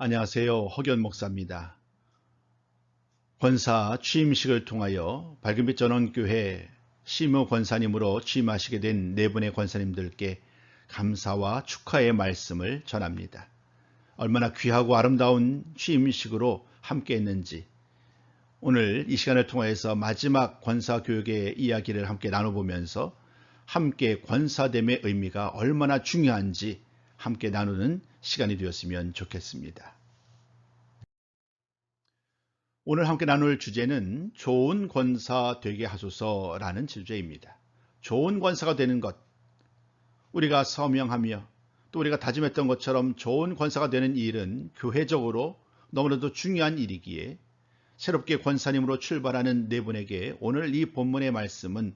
안녕하세요. 허견 목사입니다. 권사 취임식을 통하여 밝은빛 전원교회 심우 권사님으로 취임하시게 된 네 분의 권사님들께 감사와 축하의 말씀을 전합니다. 얼마나 귀하고 아름다운 취임식으로 함께 했는지 오늘 이 시간을 통해서 마지막 권사교육의 이야기를 함께 나눠보면서 함께 권사됨의 의미가 얼마나 중요한지 함께 나누는 시간이 되었으면 좋겠습니다. 오늘 함께 나눌 주제는 좋은 권사 되게 하소서라는 주제입니다. 좋은 권사가 되는 것, 우리가 서명하며 또 우리가 다짐했던 것처럼 좋은 권사가 되는 일은 교회적으로 너무나도 중요한 일이기에 새롭게 권사님으로 출발하는 네 분에게 오늘 이 본문의 말씀은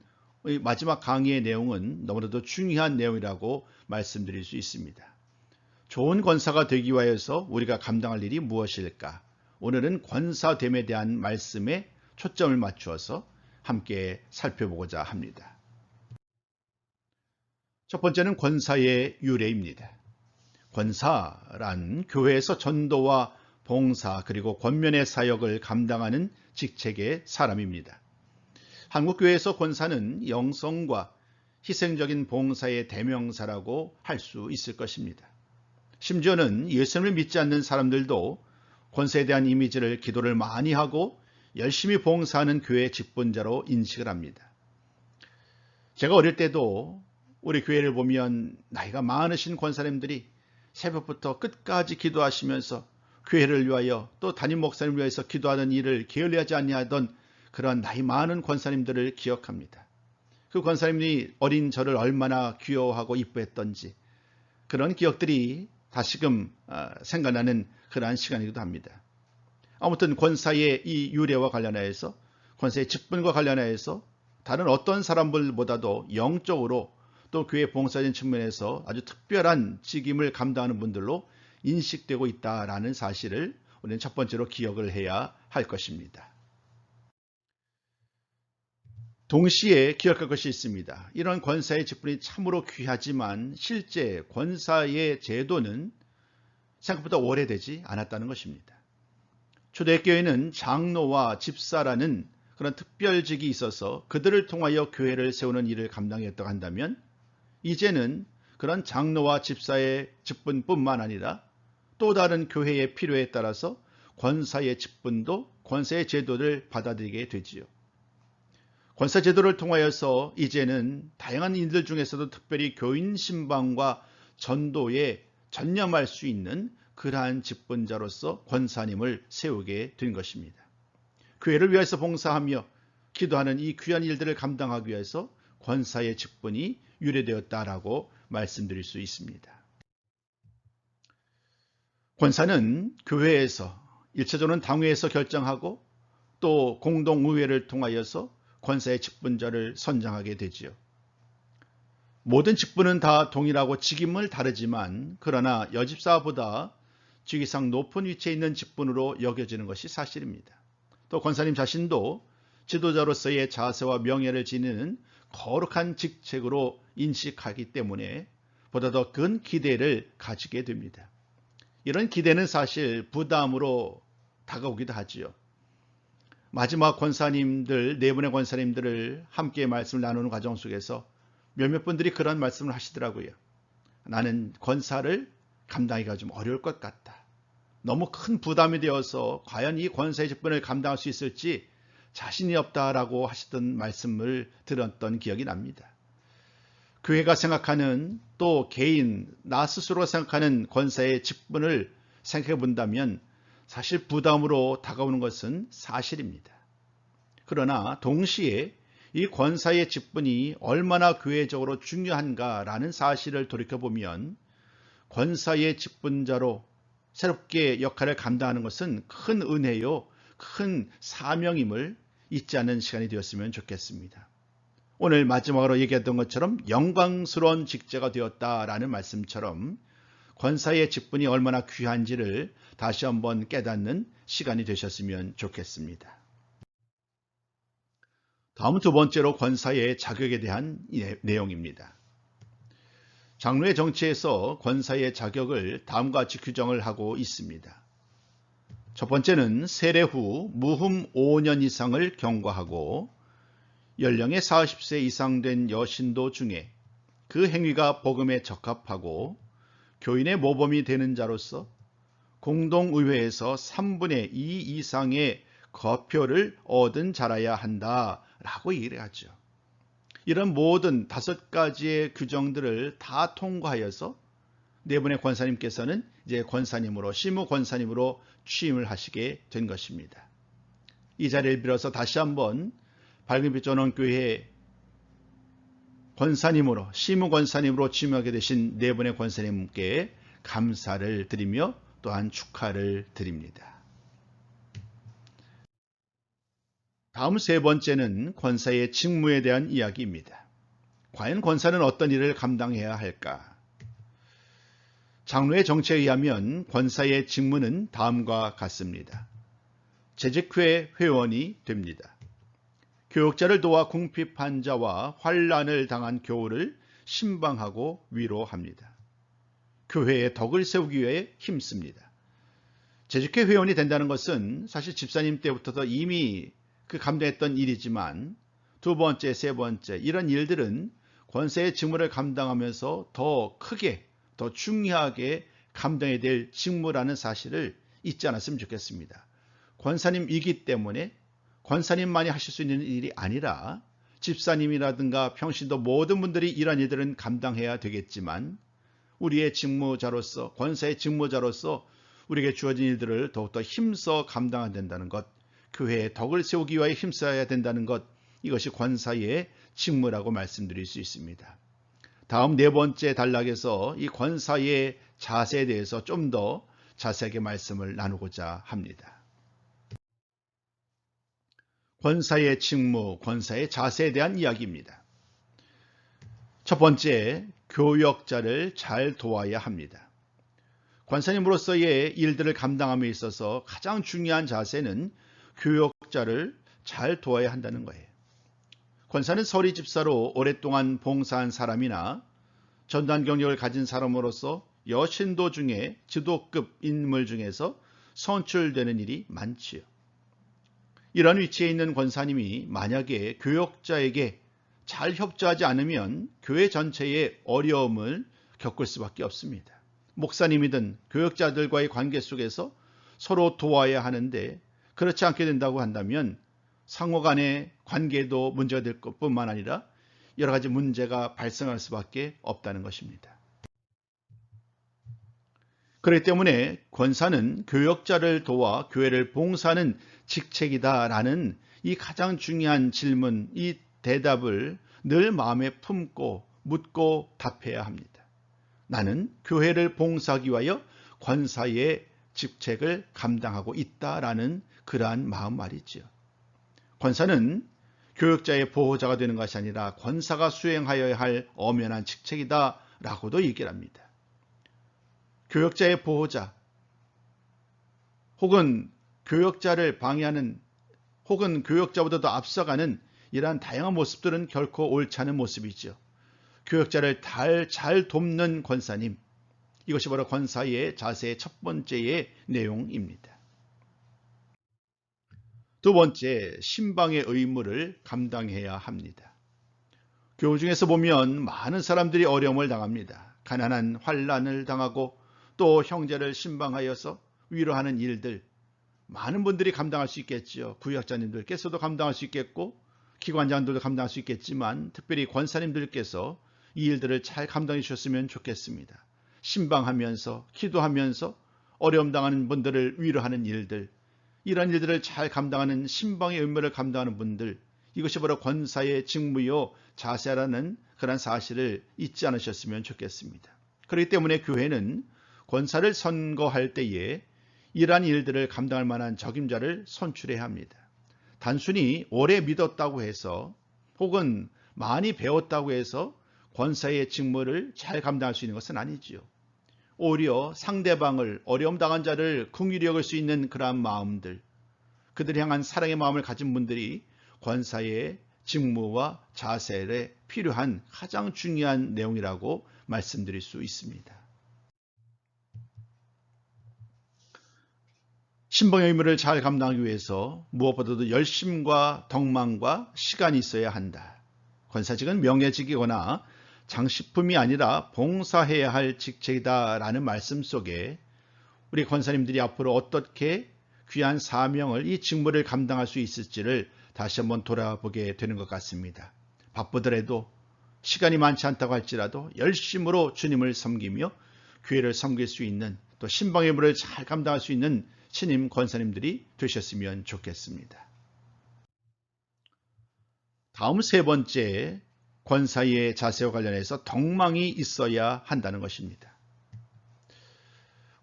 마지막 강의의 내용은 너무나도 중요한 내용이라고 말씀드릴 수 있습니다. 좋은 권사가 되기 위해서 우리가 감당할 일이 무엇일까? 오늘은 권사됨에 대한 말씀에 초점을 맞추어서 함께 살펴보고자 합니다. 첫 번째는 권사의 유래입니다. 권사란 교회에서 전도와 봉사 그리고 권면의 사역을 감당하는 직책의 사람입니다. 한국교회에서 권사는 영성과 희생적인 봉사의 대명사라고 할 수 있을 것입니다. 심지어는 예수님을 믿지 않는 사람들도 권사에 대한 이미지를 기도를 많이 하고 열심히 봉사하는 교회 직분자로 인식을 합니다. 제가 어릴 때도 우리 교회를 보면 나이가 많으신 권사님들이 새벽부터 끝까지 기도하시면서 교회를 위하여 또 담임 목사님을 위해서 기도하는 일을 게을리하지 아니하던 그런 나이 많은 권사님들을 기억합니다. 그 권사님이 어린 저를 얼마나 귀여워하고 이뻐했던지 그런 기억들이 다시금 생각나는 그러한 시간이기도 합니다. 아무튼 권사의 이 유래와 관련하여서 권사의 직분과 관련하여서 다른 어떤 사람들보다도 영적으로 또 교회 봉사적인 측면에서 아주 특별한 직임을 감당하는 분들로 인식되고 있다라는 사실을 우리는 첫 번째로 기억을 해야 할 것입니다. 동시에 기억할 것이 있습니다. 이런 권사의 직분이 참으로 귀하지만 실제 권사의 제도는 생각보다 오래되지 않았다는 것입니다. 초대교회는 장로와 집사라는 그런 특별직이 있어서 그들을 통하여 교회를 세우는 일을 감당했다고 한다면 이제는 그런 장로와 집사의 직분뿐만 아니라 또 다른 교회의 필요에 따라서 권사의 직분도 권사의 제도를 받아들이게 되지요. 권사 제도를 통하여서 이제는 다양한 일들 중에서도 특별히 교인 신방과 전도에 전념할 수 있는 그러한 직분자로서 권사님을 세우게 된 것입니다. 교회를 위해서 봉사하며 기도하는 이 귀한 일들을 감당하기 위해서 권사의 직분이 유래되었다라고 말씀드릴 수 있습니다. 권사는 교회에서 일차적으로는 당회에서 결정하고 또 공동의회를 통하여서 권사의 직분자를 선정하게 되지요. 모든 직분은 다 동일하고 직임을 다르지만 그러나 여집사보다 직위상 높은 위치에 있는 직분으로 여겨지는 것이 사실입니다. 또 권사님 자신도 지도자로서의 자세와 명예를 지니는 거룩한 직책으로 인식하기 때문에 보다 더 큰 기대를 가지게 됩니다. 이런 기대는 사실 부담으로 다가오기도 하지요. 마지막 권사님들, 네 분의 권사님들을 함께 말씀을 나누는 과정 속에서 몇몇 분들이 그런 말씀을 하시더라고요. 나는 권사를 감당하기가 좀 어려울 것 같다. 너무 큰 부담이 되어서 과연 이 권사의 직분을 감당할 수 있을지 자신이 없다라고 하시던 말씀을 들었던 기억이 납니다. 교회가 생각하는 또 개인, 나 스스로가 생각하는 권사의 직분을 생각해 본다면 사실 부담으로 다가오는 것은 사실입니다. 그러나 동시에 이 권사의 직분이 얼마나 교회적으로 중요한가라는 사실을 돌이켜보면 권사의 직분자로 새롭게 역할을 감당하는 것은 큰 은혜요, 큰 사명임을 잊지 않는 시간이 되었으면 좋겠습니다. 오늘 마지막으로 얘기했던 것처럼 영광스러운 직제가 되었다라는 말씀처럼 권사의 직분이 얼마나 귀한지를 다시 한번 깨닫는 시간이 되셨으면 좋겠습니다. 다음 두 번째로 권사의 자격에 대한 내용입니다. 장로의 정치에서 권사의 자격을 다음과 같이 규정을 하고 있습니다. 첫 번째는 세례 후 무흠 5년 이상을 경과하고 연령의 40세 이상 된 여신도 중에 그 행위가 복음에 적합하고 교인의 모범이 되는 자로서 공동의회에서 3분의 2 이상의 거표를 얻은 자라야 한다라고 얘기를 하죠. 이런 모든 5가지의 규정들을 다 통과하여서 네 분의 권사님께서는 이제 권사님으로, 시무 권사님으로 취임을 하시게 된 것입니다. 이 자리를 빌어서 다시 한번 밝은빛 전원교회 권사님으로, 시무 권사님으로 취임하게 되신 네 분의 권사님께 감사를 드리며 또한 축하를 드립니다. 다음 세 번째는 권사의 직무에 대한 이야기입니다. 과연 권사는 어떤 일을 감당해야 할까? 장로의 정체에 의하면 권사의 직무는 다음과 같습니다. 재직회 회원이 됩니다. 교역자를 도와 궁핍한 자와 환난을 당한 교우를 신방하고 위로합니다. 교회의 덕을 세우기 위해 힘씁니다. 재직회 회원이 된다는 것은 사실 집사님 때부터 이미 감당했던 일이지만 두 번째, 세 번째 이런 일들은 권사의 직무를 감당하면서 더 크게, 더 중요하게 감당해야 될 직무라는 사실을 잊지 않았으면 좋겠습니다. 권사님이기 때문에 권사님만이 하실 수 있는 일이 아니라 집사님이라든가 평신도 모든 분들이 이런 일들은 감당해야 되겠지만 우리의 직무자로서, 권사의 직무자로서 우리에게 주어진 일들을 더욱더 힘써 감당해야 된다는 것, 교회의 덕을 세우기 위하여 힘써야 된다는 것, 이것이 권사의 직무라고 말씀드릴 수 있습니다. 다음 네 번째 단락에서 이 권사의 자세에 대해서 좀 더 자세하게 말씀을 나누고자 합니다. 권사의 직무, 권사의 자세에 대한 이야기입니다. 첫 번째, 교역자를 잘 도와야 합니다. 권사님으로서의 일들을 감당함에 있어서 가장 중요한 자세는 교역자를 잘 도와야 한다는 거예요. 권사는 서리 집사로 오랫동안 봉사한 사람이나 전단 경력을 가진 사람으로서 여신도 중에 지도급 인물 중에서 선출되는 일이 많지요. 이런 위치에 있는 권사님이 만약에 교역자에게 잘 협조하지 않으면 교회 전체에 어려움을 겪을 수밖에 없습니다. 목사님이든 교역자들과의 관계 속에서 서로 도와야 하는데 그렇지 않게 된다고 한다면 상호 간의 관계도 문제가 될 것뿐만 아니라 여러 가지 문제가 발생할 수밖에 없다는 것입니다. 그렇기 때문에 권사는 교역자를 도와 교회를 봉사하는 직책이다라는 이 가장 중요한 질문, 이 대답을 늘 마음에 품고 묻고 답해야 합니다. 나는 교회를 봉사하기 위하여 권사의 직책을 감당하고 있다라는 그러한 마음 말이지요. 권사는 교역자의 보호자가 되는 것이 아니라 권사가 수행하여야 할 엄연한 직책이다라고도 얘기를 합니다. 교역자의 보호자 혹은 교역자를 방해하는 혹은 교역자보다도 앞서가는 이러한 다양한 모습들은 결코 옳지 않은 모습이죠. 교역자를 잘 돕는 권사님, 이것이 바로 권사의 자세의 첫 번째의 내용입니다. 두 번째, 신방의 의무를 감당해야 합니다. 교우 중에서 보면 많은 사람들이 어려움을 당합니다. 가난한 환난을 당하고 또 형제를 신방하여서 위로하는 일들, 많은 분들이 감당할 수 있겠지요. 구역자님들께서도 감당할 수 있겠고 기관장들도 감당할 수 있겠지만 특별히 권사님들께서 이 일들을 잘 감당해 주셨으면 좋겠습니다. 신방하면서 기도하면서 어려움 당하는 분들을 위로하는 일들, 이런 일들을 잘 감당하는 신방의 의무를 감당하는 분들, 이것이 바로 권사의 직무요 자세라는 그런 사실을 잊지 않으셨으면 좋겠습니다. 그렇기 때문에 교회는 권사를 선거할 때에 이러한 일들을 감당할 만한 적임자를 선출해야 합니다. 단순히 오래 믿었다고 해서 혹은 많이 배웠다고 해서 권사의 직무를 잘 감당할 수 있는 것은 아니지요. 오히려 상대방을, 어려움 당한 자를 긍휼히 여길 수 있는 그러한 마음들, 그들을 향한 사랑의 마음을 가진 분들이 권사의 직무와 자세에 필요한 가장 중요한 내용이라고 말씀드릴 수 있습니다. 신방의 의무를 잘 감당하기 위해서 무엇보다도 열심과 덕망과 시간이 있어야 한다. 권사직은 명예직이거나 장식품이 아니라 봉사해야 할 직책이다라는 말씀 속에 우리 권사님들이 앞으로 어떻게 귀한 사명을, 이 직무를 감당할 수 있을지를 다시 한번 돌아보게 되는 것 같습니다. 바쁘더라도, 시간이 많지 않다고 할지라도 열심으로 주님을 섬기며 교회를 섬길 수 있는, 또 신방의 의무를 잘 감당할 수 있는 신임 권사님들이 되셨으면 좋겠습니다. 다음 세 번째, 권사의 자세와 관련해서 덕망이 있어야 한다는 것입니다.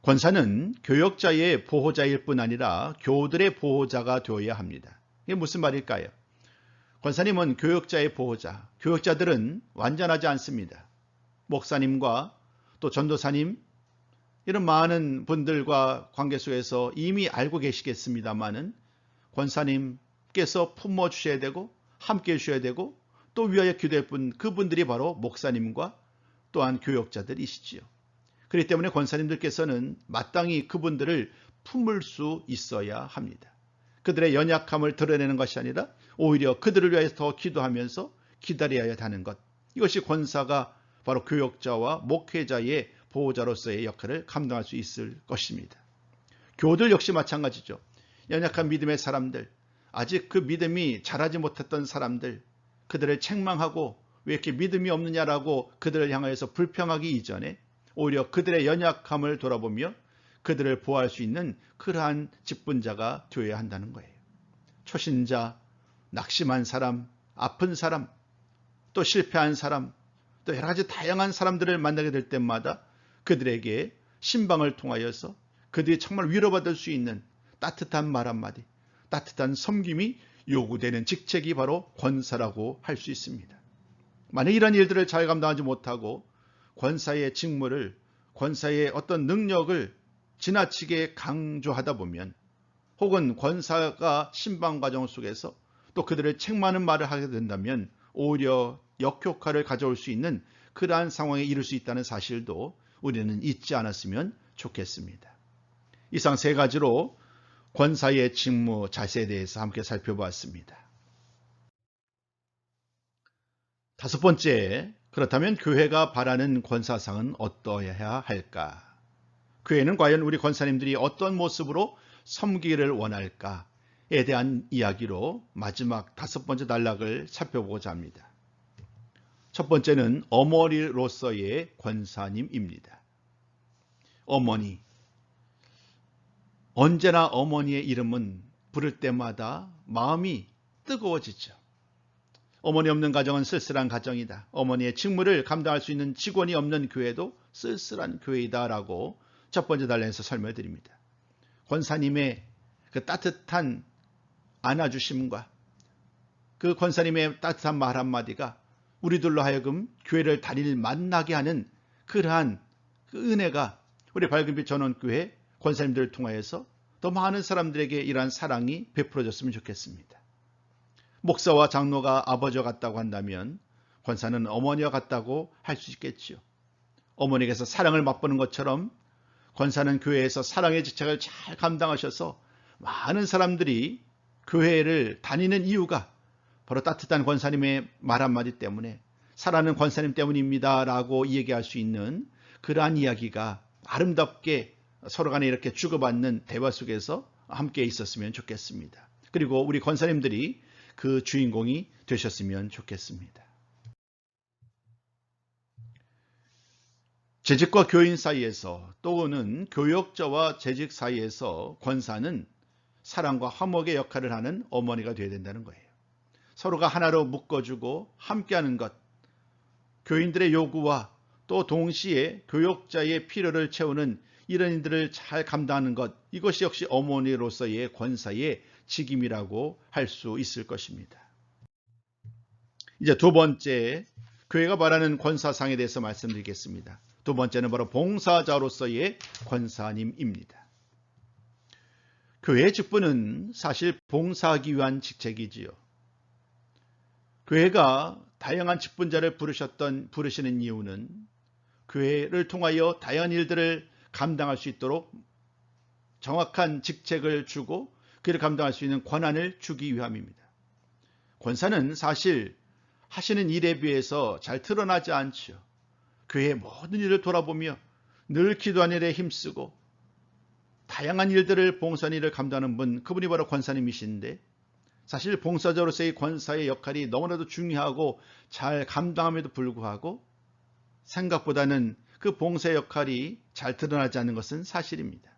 권사는 교역자의 보호자일 뿐 아니라 교우들의 보호자가 되어야 합니다. 이게 무슨 말일까요? 권사님은 교역자의 보호자, 교역자들은 완전하지 않습니다. 목사님과 또 전도사님, 이런 많은 분들과 관계 속에서 이미 알고 계시겠습니다마는 권사님께서 품어주셔야 되고 함께 해주셔야 되고 또 위하여 기도할 분, 그분들이 바로 목사님과 또한 교역자들이시지요. 그렇기 때문에 권사님들께서는 마땅히 그분들을 품을 수 있어야 합니다. 그들의 연약함을 드러내는 것이 아니라 오히려 그들을 위해서 더 기도하면서 기다려야 하는 것, 이것이 권사가 바로 교역자와 목회자의 보호자로서의 역할을 감당할 수 있을 것입니다. 교우들 역시 마찬가지죠. 연약한 믿음의 사람들, 아직 그 믿음이 자라지 못했던 사람들, 그들을 책망하고 왜 이렇게 믿음이 없느냐라고 그들을 향하여서 불평하기 이전에 오히려 그들의 연약함을 돌아보며 그들을 보호할 수 있는 그러한 직분자가 되어야 한다는 거예요. 초신자, 낙심한 사람, 아픈 사람, 또 실패한 사람, 또 여러 가지 다양한 사람들을 만나게 될 때마다 그들에게 신방을 통하여서 그들이 정말 위로받을 수 있는 따뜻한 말 한마디, 따뜻한 섬김이 요구되는 직책이 바로 권사라고 할 수 있습니다. 만약 이런 일들을 잘 감당하지 못하고 권사의 직무를, 권사의 어떤 능력을 지나치게 강조하다 보면, 혹은 권사가 신방 과정 속에서 또 그들을 책망하는 말을 하게 된다면 오히려 역효과를 가져올 수 있는 그러한 상황에 이를 수 있다는 사실도 우리는 잊지 않았으면 좋겠습니다. 이상 세 가지로 권사의 직무 자세에 대해서 함께 살펴보았습니다. 다섯 번째, 그렇다면 교회가 바라는 권사상은 어떠해야 할까? 교회는 과연 우리 권사님들이 어떤 모습으로 섬기기를 원할까에 대한 이야기로 마지막 다섯 번째 단락을 살펴보고자 합니다. 첫 번째는 어머니로서의 권사님입니다. 어머니. 언제나 어머니의 이름은 부를 때마다 마음이 뜨거워지죠. 어머니 없는 가정은 쓸쓸한 가정이다. 어머니의 직무를 감당할 수 있는 직원이 없는 교회도 쓸쓸한 교회이다라고 첫 번째 단락에서 설명해 드립니다. 권사님의 그 따뜻한 안아주심과 그 권사님의 따뜻한 말 한마디가 우리들로 하여금 교회를 다닐 만나게 하는 그러한 그 은혜가 우리 밝은빛 전원교회 권사님들을 통하여서 더 많은 사람들에게 이러한 사랑이 베풀어졌으면 좋겠습니다. 목사와 장로가 아버지와 같다고 한다면 권사는 어머니와 같다고 할 수 있겠지요. 어머니께서 사랑을 맛보는 것처럼 권사는 교회에서 사랑의 직책을 잘 감당하셔서 많은 사람들이 교회를 다니는 이유가 바로 따뜻한 권사님의 말 한마디 때문에, 사랑하는 권사님 때문입니다 라고 얘기할 수 있는 그러한 이야기가 아름답게 서로 간에 이렇게 주고받는 대화 속에서 함께 있었으면 좋겠습니다. 그리고 우리 권사님들이 그 주인공이 되셨으면 좋겠습니다. 재직과 교인 사이에서, 또는 교역자와 재직 사이에서 권사는 사랑과 화목의 역할을 하는 어머니가 되어야 된다는 거예요. 서로가 하나로 묶어주고 함께하는 것, 교인들의 요구와 또 동시에 교역자의 필요를 채우는 이런 일들을 잘 감당하는 것, 이것이 역시 어머니로서의 권사의 직임이라고 할 수 있을 것입니다. 이제 두 번째, 교회가 바라는 권사상에 대해서 말씀드리겠습니다. 두 번째는 바로 봉사자로서의 권사님입니다. 교회의 직분은 사실 봉사하기 위한 직책이지요. 교회가 다양한 직분자를 부르시는 이유는 교회를 통하여 다양한 일들을 감당할 수 있도록 정확한 직책을 주고 그를 감당할 수 있는 권한을 주기 위함입니다. 권사는 사실 하시는 일에 비해서 잘 드러나지 않지요. 교회의 모든 일을 돌아보며 늘 기도하는 일에 힘쓰고 다양한 일들을 봉사하는 일을 감당하는 분, 그분이 바로 권사님이신데, 사실 봉사자로서의 권사의 역할이 너무나도 중요하고 잘 감당함에도 불구하고 생각보다는 그 봉사의 역할이 잘 드러나지 않는 것은 사실입니다.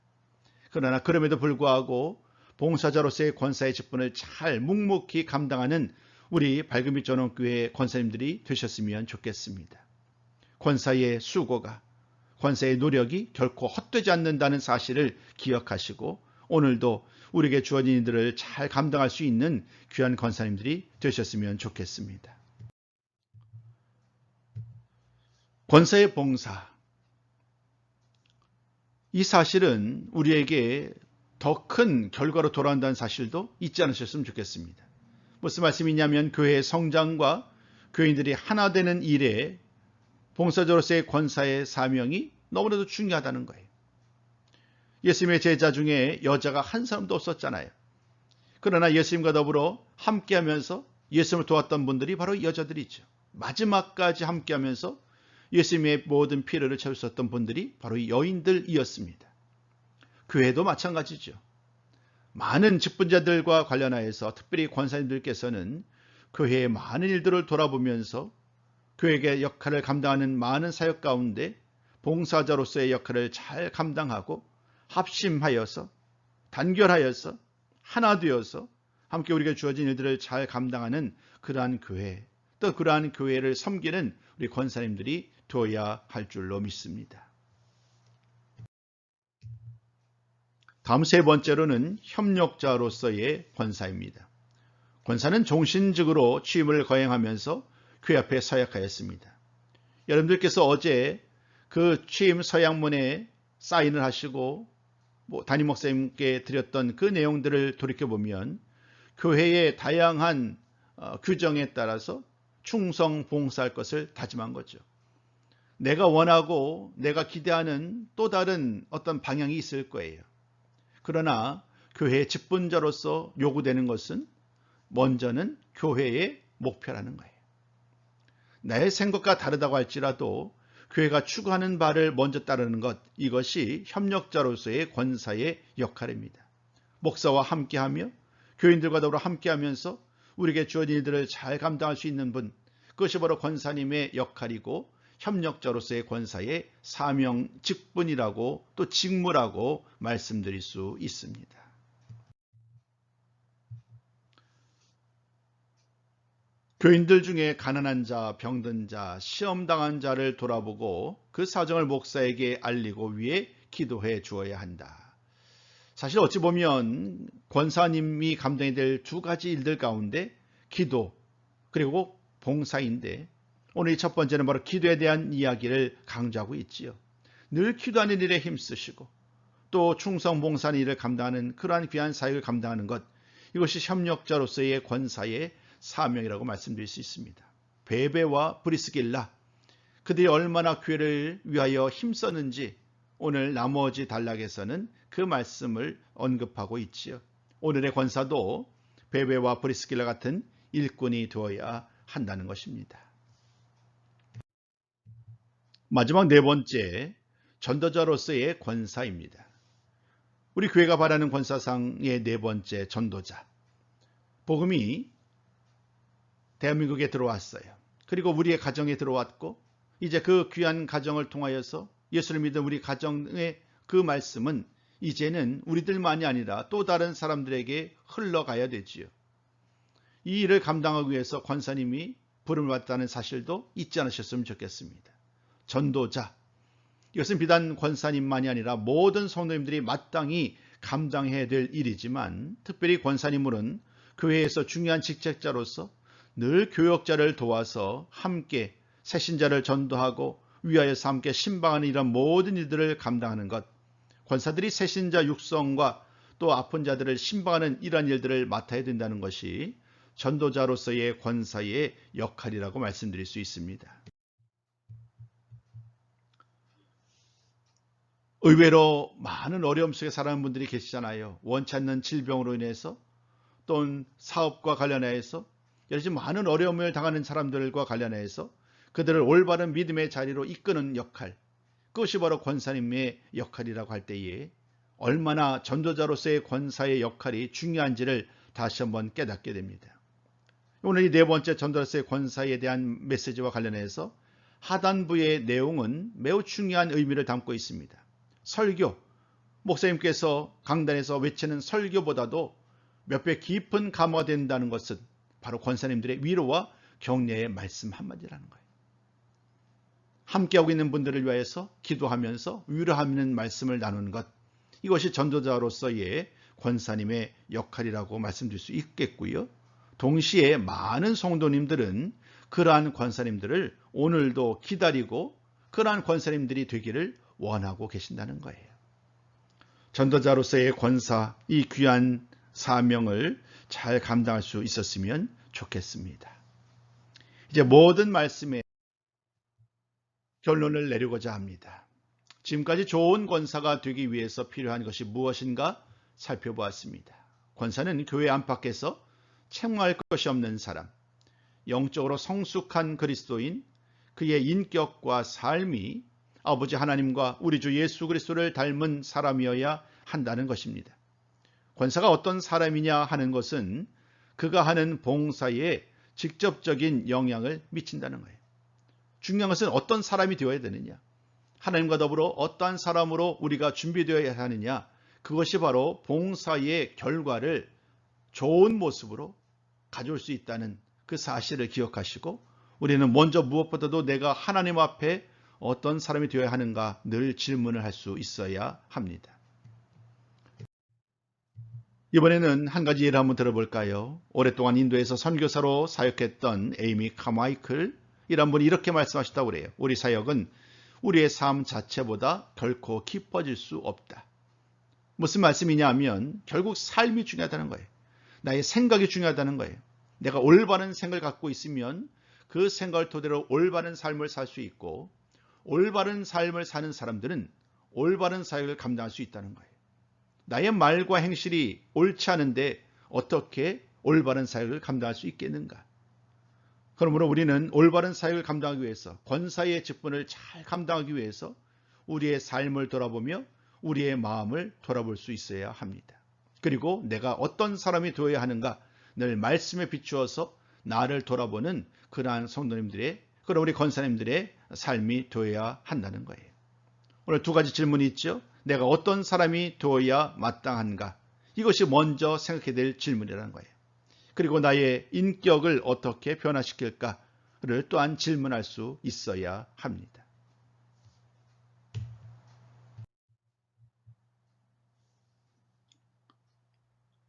그러나 그럼에도 불구하고 봉사자로서의 권사의 직분을 잘 묵묵히 감당하는 우리 밝은빛 전원교회 권사님들이 되셨으면 좋겠습니다. 권사의 수고가, 권사의 노력이 결코 헛되지 않는다는 사실을 기억하시고 오늘도 우리에게 주어진 일들을 잘 감당할 수 있는 귀한 권사님들이 되셨으면 좋겠습니다. 권사의 봉사, 이 사실은 우리에게 더 큰 결과로 돌아온다는 사실도 잊지 않으셨으면 좋겠습니다. 무슨 말씀이냐면 교회의 성장과 교인들이 하나 되는 일에 봉사자로서의 권사의 사명이 너무나도 중요하다는 거예요. 예수님의 제자 중에 여자가 한 사람도 없었잖아요. 그러나 예수님과 더불어 함께하면서 예수님을 도왔던 분들이 바로 여자들이죠. 마지막까지 함께하면서 예수님의 모든 필요를 채웠었던 분들이 바로 여인들이었습니다. 교회도 마찬가지죠. 많은 직분자들과 관련하여서 특별히 권사님들께서는 교회의 많은 일들을 돌아보면서 교회의 역할을 감당하는 많은 사역 가운데 봉사자로서의 역할을 잘 감당하고 합심하여서 단결하여서 하나 되어서 함께 우리에게 주어진 일들을 잘 감당하는 그러한 교회, 또 그러한 교회를 섬기는 우리 권사님들이 되어야 할 줄로 믿습니다. 다음 세 번째로는 협력자로서의 권사입니다. 권사는 종신직으로 취임을 거행하면서 교회 앞에 서약하였습니다. 여러분들께서 어제 그 취임 서약문에 사인을 하시고 담임 목사님께 드렸던 그 내용들을 돌이켜보면 교회의 다양한 규정에 따라서 충성 봉사할 것을 다짐한 거죠. 내가 원하고 내가 기대하는 또 다른 어떤 방향이 있을 거예요. 그러나 교회의 직분자로서 요구되는 것은 먼저는 교회의 목표라는 거예요. 나의 생각과 다르다고 할지라도 교회가 추구하는 바를 먼저 따르는 것, 이것이 협력자로서의 권사의 역할입니다. 목사와 함께하며 교인들과 더불어 함께하면서 우리에게 주어진 일들을 잘 감당할 수 있는 분, 그것이 바로 권사님의 역할이고 협력자로서의 권사의 사명, 직분이라고 또 직무라고 말씀드릴 수 있습니다. 교인들 중에 가난한 자, 병든 자, 시험당한 자를 돌아보고 그 사정을 목사에게 알리고 위해 기도해 주어야 한다. 사실 어찌 보면 권사님이 감당해야 될 두 가지 일들 가운데 기도 그리고 봉사인데, 오늘 이 첫 번째는 바로 기도에 대한 이야기를 강조하고 있지요. 늘 기도하는 일에 힘쓰시고 또 충성 봉사하는 일을 감당하는 그러한 귀한 사역을 감당하는 것, 이것이 협력자로서의 권사의 사명이라고 말씀드릴 수 있습니다. 베베와 브리스길라, 그들이 얼마나 교회를 위하여 힘썼는지 오늘 나머지 단락에서는 그 말씀을 언급하고 있지요. 오늘의 권사도 베베와 브리스길라 같은 일꾼이 되어야 한다는 것입니다. 마지막 네 번째, 전도자로서의 권사입니다. 우리 교회가 바라는 권사상의 네 번째, 전도자. 복음이 대한민국에 들어왔어요. 그리고 우리의 가정에 들어왔고 이제 그 귀한 가정을 통하여서 예수를 믿은 우리 가정의 그 말씀은 이제는 우리들만이 아니라 또 다른 사람들에게 흘러가야 되지요. 이 일을 감당하기 위해서 권사님이 부름을 받았다는 사실도 잊지 않으셨으면 좋겠습니다. 전도자, 이것은 비단 권사님만이 아니라 모든 성도님들이 마땅히 감당해야 될 일이지만 특별히 권사님은 교회에서 중요한 직책자로서 늘 교역자를 도와서 함께 새신자를 전도하고 위하여서 함께 신방하는 이런 모든 일들을 감당하는 것, 권사들이 새신자 육성과 또 아픈 자들을 신방하는 이러한 일들을 맡아야 된다는 것이 전도자로서의 권사의 역할이라고 말씀드릴 수 있습니다. 의외로 많은 어려움 속에 살아가는 분들이 계시잖아요. 원치 않는 질병으로 인해서 또는 사업과 관련해서 여러 가지 많은 어려움을 당하는 사람들과 관련해서 그들을 올바른 믿음의 자리로 이끄는 역할, 그것이 바로 권사님의 역할이라고 할 때에 얼마나 전도자로서의 권사의 역할이 중요한지를 다시 한번 깨닫게 됩니다. 오늘 이 네 번째 전도자로서의 권사에 대한 메시지와 관련해서 하단부의 내용은 매우 중요한 의미를 담고 있습니다. 설교, 목사님께서 강단에서 외치는 설교보다도 몇 배 깊은 감화가 된다는 것은 바로 권사님들의 위로와 격려의 말씀 한마디라는 거예요. 함께하고 있는 분들을 위해서 기도하면서 위로하는 말씀을 나누는 것, 이것이 전도자로서의 권사님의 역할이라고 말씀드릴 수 있겠고요. 동시에 많은 성도님들은 그러한 권사님들을 오늘도 기다리고 그러한 권사님들이 되기를 원하고 계신다는 거예요. 전도자로서의 권사, 이 귀한 사명을 잘 감당할 수 있었으면 좋겠습니다. 이제 모든 말씀에 결론을 내리고자 합니다. 지금까지 좋은 권사가 되기 위해서 필요한 것이 무엇인가 살펴보았습니다. 권사는 교회 안팎에서 책망할 것이 없는 사람, 영적으로 성숙한 그리스도인, 그의 인격과 삶이 아버지 하나님과 우리 주 예수 그리스도를 닮은 사람이어야 한다는 것입니다. 권사가 어떤 사람이냐 하는 것은 그가 하는 봉사에 직접적인 영향을 미친다는 거예요. 중요한 것은 어떤 사람이 되어야 되느냐, 하나님과 더불어 어떠한 사람으로 우리가 준비되어야 하느냐, 그것이 바로 봉사의 결과를 좋은 모습으로 가져올 수 있다는 그 사실을 기억하시고, 우리는 먼저 무엇보다도 내가 하나님 앞에 어떤 사람이 되어야 하는가 늘 질문을 할 수 있어야 합니다. 이번에는 한 가지 예를 한번 들어볼까요? 오랫동안 인도에서 선교사로 사역했던 에이미 카마이클 이란 분이 이렇게 말씀하셨다고 그래요. 우리 사역은 우리의 삶 자체보다 결코 깊어질 수 없다. 무슨 말씀이냐 하면 결국 삶이 중요하다는 거예요. 나의 생각이 중요하다는 거예요. 내가 올바른 생각을 갖고 있으면 그 생각을 토대로 올바른 삶을 살 수 있고, 올바른 삶을 사는 사람들은 올바른 사역을 감당할 수 있다는 거예요. 나의 말과 행실이 옳지 않은데 어떻게 올바른 사역을 감당할 수 있겠는가? 그러므로 우리는 올바른 사역을 감당하기 위해서, 권사의 직분을 잘 감당하기 위해서 우리의 삶을 돌아보며 우리의 마음을 돌아볼 수 있어야 합니다. 그리고 내가 어떤 사람이 되어야 하는가 늘 말씀에 비추어서 나를 돌아보는 그러한 성도님들의, 그리고 우리 권사님들의 삶이 되어야 한다는 거예요. 오늘 두 가지 질문이 있죠. 내가 어떤 사람이 되어야 마땅한가? 이것이 먼저 생각해야 될 질문이라는 거예요. 그리고 나의 인격을 어떻게 변화시킬까를 또한 질문할 수 있어야 합니다.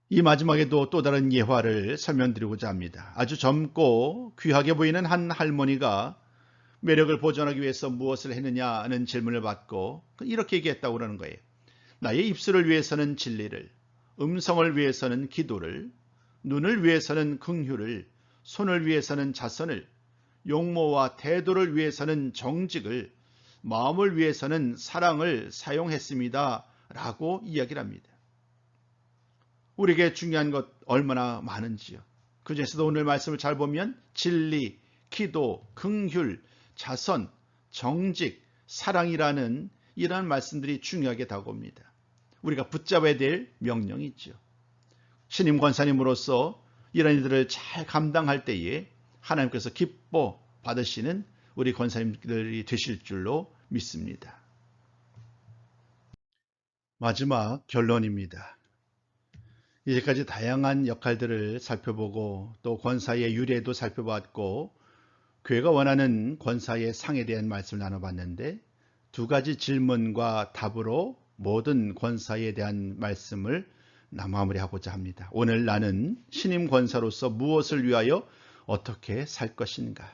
이 마지막에도 또 다른 예화를 설명드리고자 합니다. 아주 젊고 귀하게 보이는 한 할머니가 매력을 보존하기 위해서 무엇을 했느냐는 질문을 받고 이렇게 얘기했다고 그러는 거예요. 나의 입술을 위해서는 진리를, 음성을 위해서는 기도를, 눈을 위해서는 긍휼을, 손을 위해서는 자선을, 용모와 태도를 위해서는 정직을, 마음을 위해서는 사랑을 사용했습니다. 라고 이야기를 합니다. 우리에게 중요한 것 얼마나 많은지요. 그 중에서도 오늘 말씀을 잘 보면 진리, 기도, 긍휼, 자선, 정직, 사랑이라는 이러한 말씀들이 중요하게 다가옵니다. 우리가 붙잡아야 될 명령이 있죠. 신임 권사님으로서 이런 일들을 잘 감당할 때에 하나님께서 기뻐 받으시는 우리 권사님들이 되실 줄로 믿습니다. 마지막 결론입니다. 이제까지 다양한 역할들을 살펴보고 또 권사의 유래도 살펴봤고 교회가 원하는 권사의 상에 대한 말씀을 나눠봤는데, 두 가지 질문과 답으로 모든 권사에 대한 말씀을 마무리하고자 합니다. 오늘 나는 신임 권사로서 무엇을 위하여 어떻게 살 것인가?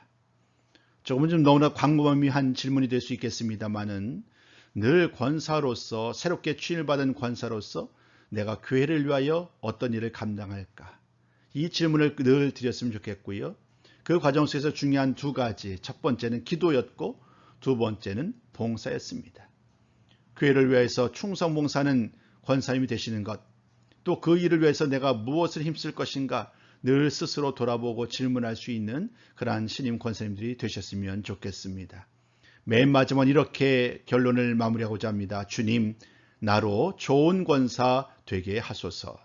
조금은 좀 너무나 광범위한 질문이 될 수 있겠습니다만은, 늘 권사로서, 새롭게 취임받은 권사로서 내가 교회를 위하여 어떤 일을 감당할까? 이 질문을 늘 드렸으면 좋겠고요. 그 과정 속에서 중요한 두 가지, 첫 번째는 기도였고 두 번째는 봉사였습니다. 교회를 위해서 충성 봉사하는 권사님이 되시는 것, 또 그 일을 위해서 내가 무엇을 힘쓸 것인가 늘 스스로 돌아보고 질문할 수 있는 그러한 신임 권사님들이 되셨으면 좋겠습니다. 맨 마지막은 이렇게 결론을 마무리하고자 합니다. 주님, 나로 좋은 권사 되게 하소서.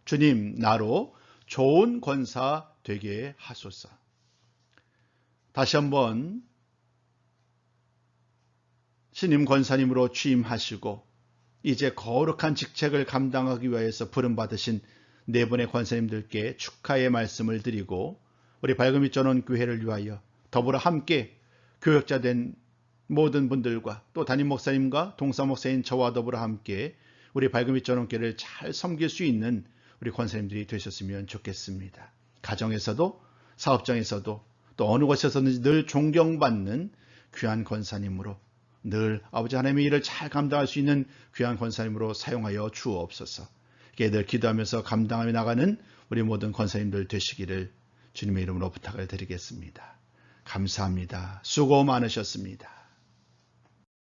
주님, 나로 좋은 권사 되게 하소서. 다시 한번 신임 권사님으로 취임하시고 이제 거룩한 직책을 감당하기 위해서 부름받으신 네 분의 권사님들께 축하의 말씀을 드리고 우리 밝음이 전원 교회를 위하여 더불어 함께 교역자 된 모든 분들과 또 담임 목사님과 동사 목사인 저와 더불어 함께 우리 밝음이 전원 교회를 잘 섬길 수 있는 우리 권사님들이 되셨으면 좋겠습니다. 가정에서도 사업장에서도 또 어느 곳에서든지 늘 존경받는 귀한 권사님으로 늘 아버지 하나님의 일을 잘 감당할 수 있는 귀한 권사님으로 사용하여 주옵소서. 이렇게 늘 기도하면서 감당하며 나가는 우리 모든 권사님들 되시기를 주님의 이름으로 부탁을 드리겠습니다. 감사합니다. 수고 많으셨습니다.